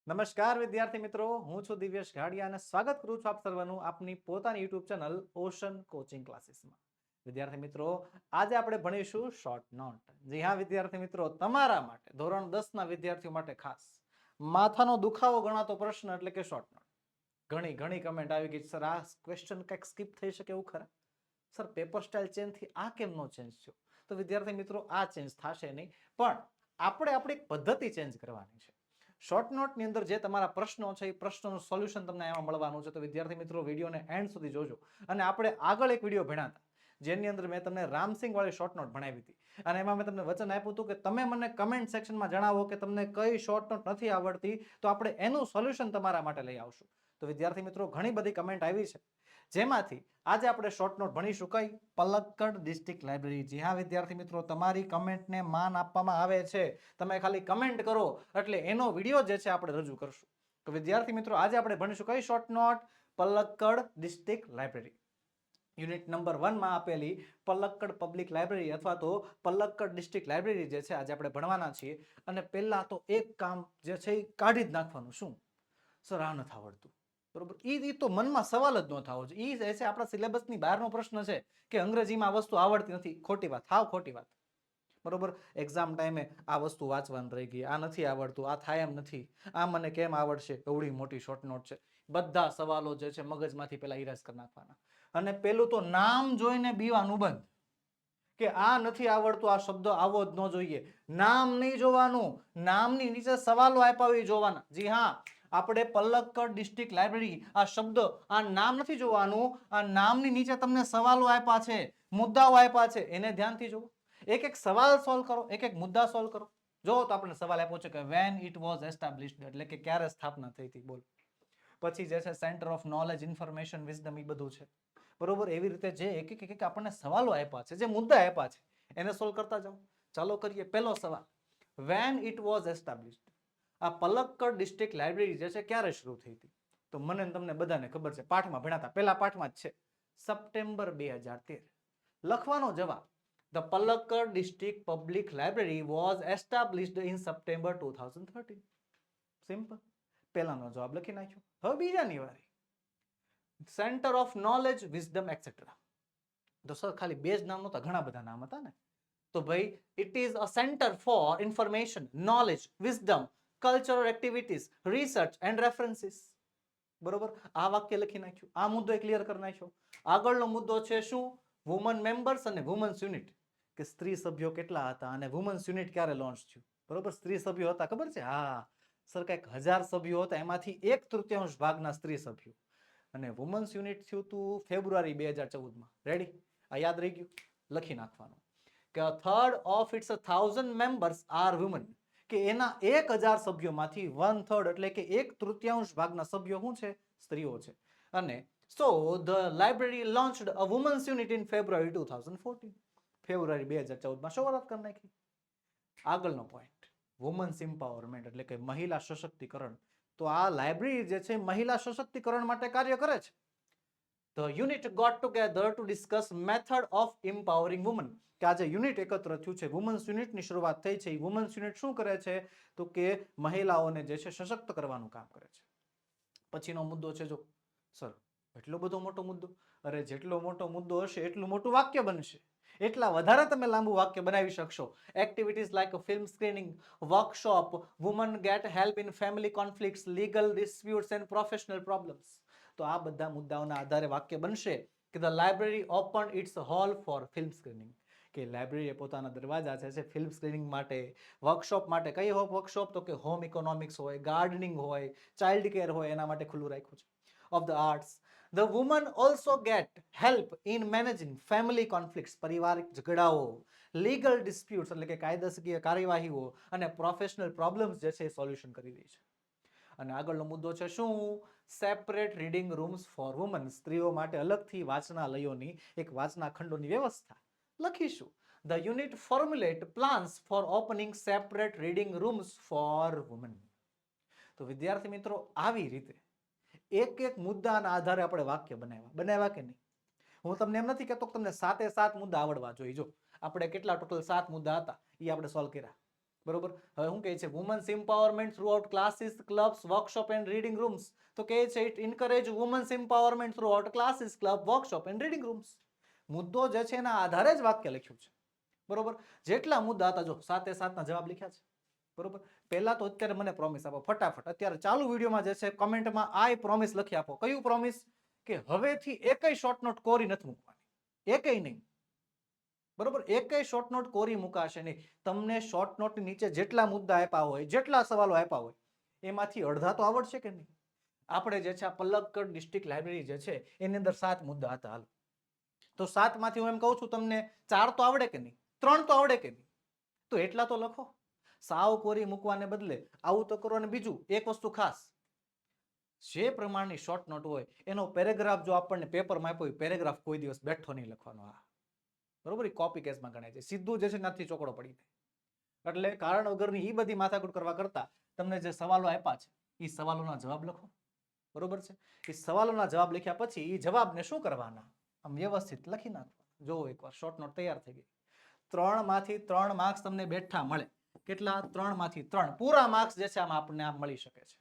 નમસ્કાર વિદ્યાર્થી મિત્રો, હું છું દિવ્યેશ ઘાડિયા અને સ્વાગત કરું છું આપ સર્વનું આપની પોતાની યુટ્યુબ ચેનલ ઓશન કોચિંગ ક્લાસીસમાં. વિદ્યાર્થી મિત્રો, આજે આપણે ભણીશું શોર્ટ નોટ. જી હા વિદ્યાર્થી મિત્રો, તમારા માટે ધોરણ 10 ના વિદ્યાર્થીઓ માટે ખાસ માથાનો દુખાવો ગણાતો પ્રશ્ન એટલે કે શોર્ટ નોટ. ઘણી કમેન્ટ આવી ગઈ, સર આ ક્વેશ્ચન કંઈક સ્કીપ થઈ શકે એવું ખરા? સર પેપર સ્ટાઇલ ચેન્જ થી આ કેમ નો ચેન્જ થયો? તો વિદ્યાર્થી મિત્રો, આ ચેન્જ થશે નહીં, પણ આપણે આપણી પદ્ધતિ ચેન્જ કરવાની છે. શોર્ટ નોટની અંદર જે તમારા પ્રશ્નો છે એ પ્રશ્નોનું સોલ્યુશન તમને એમાં મળવાનું છે. તો વિદ્યાર્થી મિત્રો, વિડીયોને એન્ડ સુધી જોજો. અને આપણે આગળ એક વિડીયો ભણ્યા હતા જેની અંદર મેં તમને રામસિંગ વાળી શોર્ટ નોટ ભણાવી હતી અને એમાં મેં તમને વચન આપ્યું હતું કે તમે મને કમેન્ટ સેક્શનમાં જણાવો કે તમને કઈ શોર્ટ નોટ નથી આવડતી, તો આપણે એનું સોલ્યુશન તમારા માટે લઈ આવશું. તો વિદ્યાર્થી મિત્રો, ઘણી બધી કમેન્ટ આવી છે, જેમાંથી આજે આપણે શોર્ટ નોટ ભણીશું કઈ? Palakkad district library. જી હા વિદ્યાર્થી મિત્રો, તમારી કમેન્ટને માન આપવામાં આવે છે. તમે ખાલી કમેન્ટ કરો એટલે એનો વિડીયો જે છે આપણે રજૂ કરશું. તો વિદ્યાર્થી મિત્રો, આજે આપણે ભણીશું કઈ short note? Palakkad district library. Unit number 1 માં આપેલી પલક્કડ પબ્લિક લાઇબ્રેરી અથવા તો પલક્કડ ડિસ્ટ્રિક્ટ લાઇબ્રેરી જે છે આજે આપણે ભણવાના છીએ. અને પહેલા તો એક કામ જે છે એ કાઢી જ નાખવાનું. શું? સર આ નથી આવડતું. બરોબર, એ તો મનમાં સવાલ જ ન થવો જોઈએ. એ છે આપણા સિલેબસની બહારનો પ્રશ્ન છે કે અંગ્રેજીમાં આ વસ્તુ આવડતી નથી. ખોટી વાત, હાવ ખોટી વાત. બરોબર, એક્ઝામ ટાઈમે આ વસ્તુ વાંચવાનું રહી ગઈ, આ નથી આવડતું, આ થાય એમ નથી, આ મને કેમ આવડશે, એવડી મોટી શોર્ટ નોટ છે. બધા સવાલો જે છે મગજમાંથી પેલા ઇરેઝ કરી નાખવાના. અને પેલું તો નામ જોઈને બીવાનું બંધ કે આ નથી આવડતું, આ શબ્દ આવો જ ન જોઈએ. નામ નહીં જોવાનું, નામની નીચે સવાલો આપ્યા હોય જોવાના. જી હા, આપણે પલક્કડ ડિસ્ટ્રિક્ટ લાઇબ્રેરી આ શબ્દ, આ નામ નથી જોવાનું, આ નામની નીચે તમને સવાલો આપ્યા છે, મુદ્દાઓ આપ્યા છે, એને ધ્યાનથી જુઓ. એક એક સવાલ સોલ્વ કરો, એક એક મુદ્દા સોલ્વ કરો. જો તો આપણે સવાલ આપ્યો છે કે when it was established, એટલે કે ક્યારે સ્થાપના થઈ હતી. બોલ. પછી જે છે centre of knowledge, information, wisdom, એ બધું છે. બરોબર, એવી રીતે જે એક આપણને સવાલો આપ્યા છે, જે મુદ્દા આપ્યા છે, એને સોલ્વ કરતા જાઓ. ચાલો કરીએ. પહેલો સવાલ, when it was established, આ પલક્કડ ડિસ્ટ્રિક્ટ લાઇબ્રેરી જે છે ક્યારે શરૂ થઈ હતી? તો મને તમને બધાને ખબર છે, પાઠમાં ભણાતા, પહેલા પાઠમાં જ છે, સપ્ટેમ્બર 2013. લખવાનો જવાબ, the Palakkad district public library was established in September 2013. Simple. પહેલાનો જવાબ લખી નાખ્યો. હવે બીજાની વારી, centre of knowledge, wisdom et cetera. તો સર ખાલી બે જ નામ નહોતા, ઘણા બધા નામ હતા ને. તો ભાઈ, it is a centre for information, knowledge, wisdom, cultural activities, research and references. બરોબર, આ વાક્ય લખી નાખ્યું. આ મુદ્દો ક્લિયર કરી નાખ્યો. આગળનો મુદ્દો છે શું? વુમન મેમ્બર્સ અને વુમન્સ યુનિટ, કે સ્ત્રી સભ્યો કેટલા હતા અને વુમન્સ યુનિટ ક્યારે લોન્ચ થયું. બરોબર, સ્ત્રી સભ્યો હતા ખબર છે? હા સર, કંઈક 1000 સભ્યો હતા, એમાંથી 1/3 ભાગના સ્ત્રી સભ્યો. અને વુમન્સ યુનિટ થયું હતું ફેબ્રુઆરી 2014 માં. રેડી? આ યાદ રહી ગયું? લખી નાખવાનું કે a third of its 1000 members are women, કે એના 1000 સભ્યોમાંથી 1/3 એટલે કે 1/3 ભાગના સભ્યો શું છે? સ્ત્રીઓ છે. અને so the library launched a women's unit in February 2014. ફેબ્રુઆરી 2014 માં શરૂઆત કરી નાખી. આગળનો પોઈન્ટ, વુમન્સ એમ્પાવરમેન્ટ એટલે કે મહિલા સશક્તિકરણ. તો આ લાઇબ્રેરી જે છે મહિલા સશક્તિકરણ માટે કાર્ય કરે છે. The unit got together to discuss method of empowering women. કે આજે યુનિટ એકત્ર થયું છે, વુમન્સ યુનિટની શરૂઆત થઈ છે. વુમન્સ યુનિટ શું કરે છે? તો કે મહિલાઓને જે છે સશક્ત કરવાનું કામ કરે છે. પછીનો મુદ્દો છે, જો સર એટલો બધો મોટો મુદ્દો. અરે જેટલો મોટો મુદ્દો હશે એટલું મોટું વાક્ય બનશે, એટલા વધારે તમે લાંબુ વાક્ય બનાવી શકશો. Activities like film screening, workshop, women get help in family conflicts, legal disputes and professional problems. તો આ બધા મુદ્દાઓના આધારે વાક્ય બનશે કે the library open its hall for film screening, કે લાઇબ્રેરીએ પોતાના દરવાજા છે ફિલ્મ સ્ક્રીનિંગ માટે, વર્કશોપ માટે. કઈ વર્કશોપ? તો કે હોમ ઇકોનોમિક્સ હોય, ગાર્ડનિંગ હોય, ચાઇલ્ડ કેર હોય, એના માટે ખુલ્લું રાખ્યું છે. Of the arts, the women also get help in managing family conflicts, પારિવારિક ઝઘડાઓ, legal disputes એટલે કે કાયદાકીય કાર્યવાહીઓ, અને પ્રોફેશનલ પ્રોબ્લેમ્સ જે છે એ સોલ્યુશન કરી રહી છે. અને આગળનો મુદ્દો છે શું? Separate reading rooms for women, સ્ત્રીઓ માટે અલગથી વાંચનાલયોની, એક વાંચના ખંડોની વ્યવસ્થા. લખીશું, the unit formulate plans for opening separate reading rooms for women. તો વિદ્યાર્થી મિત્રો, આવી રીતે એક એક મુદ્દાના આધારે આપણે વાક્ય બનાવ્યા કે નહીં? હું તમને એમ નથી કહેતો કે તમને 7 મુદ્દા આવડવા જોઈએ. જો આપણે કેટલા ટોટલ 7 મુદ્દા હતા એ આપણે સોલ્વ કર્યા. બરોબર. હવે શું કહે છે? Women's empowerment throughout classes, clubs, workshop and reading rooms. તો કહે છે it encourage women's empowerment throughout classes, club, workshop and reading rooms. મુદ્દો જે છે એના આધારે જ વાક્ય લખ્યું છે. બરોબર. જેટલા મુદ્દા હતા જો 7 એ 7 જવાબ લખ્યા છે. બરોબર. પહેલા તો અત્યારે મને પ્રોમિસ આપો ફટાફટ, અત્યારે ચાલુ વિડીયોમાં જે છે કમેન્ટમાં આઈ પ્રોમિસ લખી આપો. કયું પ્રોમિસ? કે હવેથી એકેય શોર્ટ નોટ કોરી નથી મૂકવાની, એકેય નહીં. બરોબર. એકેય શોર્ટ નોટ કોરી મુકાશે નહીં. તમને શોર્ટ નોટ નીચે જેટલા મુદ્દા આપ્યા હોય, જેટલા સવાલો આપ્યા હોય, એમાંથી અડધા તો આવડશે કે નહીં? આપણે જે છે આ પલક્કડ ડિસ્ટ્રિક્ટ લાઇબ્રેરી જે છે એની અંદર 7 મુદ્દા હતા. હાલ તો 7 માંથી હું એમ કહું છું તમને 4 તો આવડે કે નહીં? 3 તો આવડે કે નહીં? તો એટલા તો લખો. સાવ કોરી મૂકવાને બદલે આવું તો કરો. અને બીજું એક વસ્તુ ખાસ, જે પ્રમાણની શોર્ટ નોટ હોય એનો પેરેગ્રાફ જો આપણને પેપરમાં આપ્યો હોય, પેરેગ્રાફ કોઈ દિવસ બેઠો નહીં લખવાનો. બરોબર. કોપી કેસમાં ગણાય છે. સીધું જે છે નથી ચોકડો પડી જાય. એટલે કારણ વગરની એ બધી માથાકૂટ કરવા કરતા તમને જે સવાલો આપ્યા છે એ સવાલોના જવાબ લખો. બરોબર છે. એ સવાલોના જવાબ લખ્યા પછી એ જવાબને શું કરવાના? આમ વ્યવસ્થિત લખી નાખવાના. જો એકવાર શોર્ટ નોટ તૈયાર થઈ ગઈ. 3 માંથી 3 માર્ક્સ તમને બેઠા મળે. કેટલા? 3 માંથી 3 પૂરા માર્ક્સ જે છે આમાં આપણને આમ મળી શકે છે.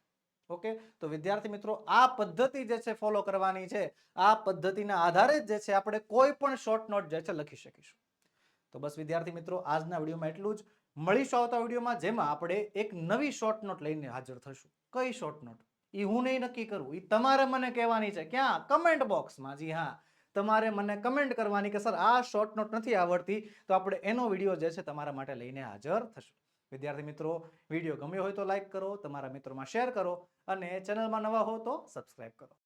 ઓકે. તો વિદ્યાર્થી મિત્રો આ પદ્ધતિ જે છે ફોલો કરવાની છે. આ પદ્ધતિના આધારે જ જે છે આપણે કોઈ પણ શોર્ટ નોટ જે છે લખી શકીશું. તો બસ વિદ્યાર્થી મિત્રો આજના વિડીયોમાં એટલું જ. મળીશું આવતા વિડીયોમાં, જેમાં આપણે એક નવી શોર્ટ નોટ લઈને હાજર થશું. કઈ શોર્ટ નોટ એ હું નહીં નક્કી કરું, એ તમારે મને કહેવાની છે. ક્યાં? કમેન્ટ બોક્સમાં. જી હા, તમારે મને કમેન્ટ કરવાની કે સર આ શોર્ટ નોટ નથી આવડતી, તો આપણે એનો વિડીયો જે છે તમારા માટે લઈને હાજર થશું. વિદ્યાર્થી મિત્રો, વિડીયો ગમ્યો હોય તો લાઈક કરો, તમારા મિત્રોમાં શેર કરો અને ચેનલમાં નવા હો તો સબસ્ક્રાઇબ કરો.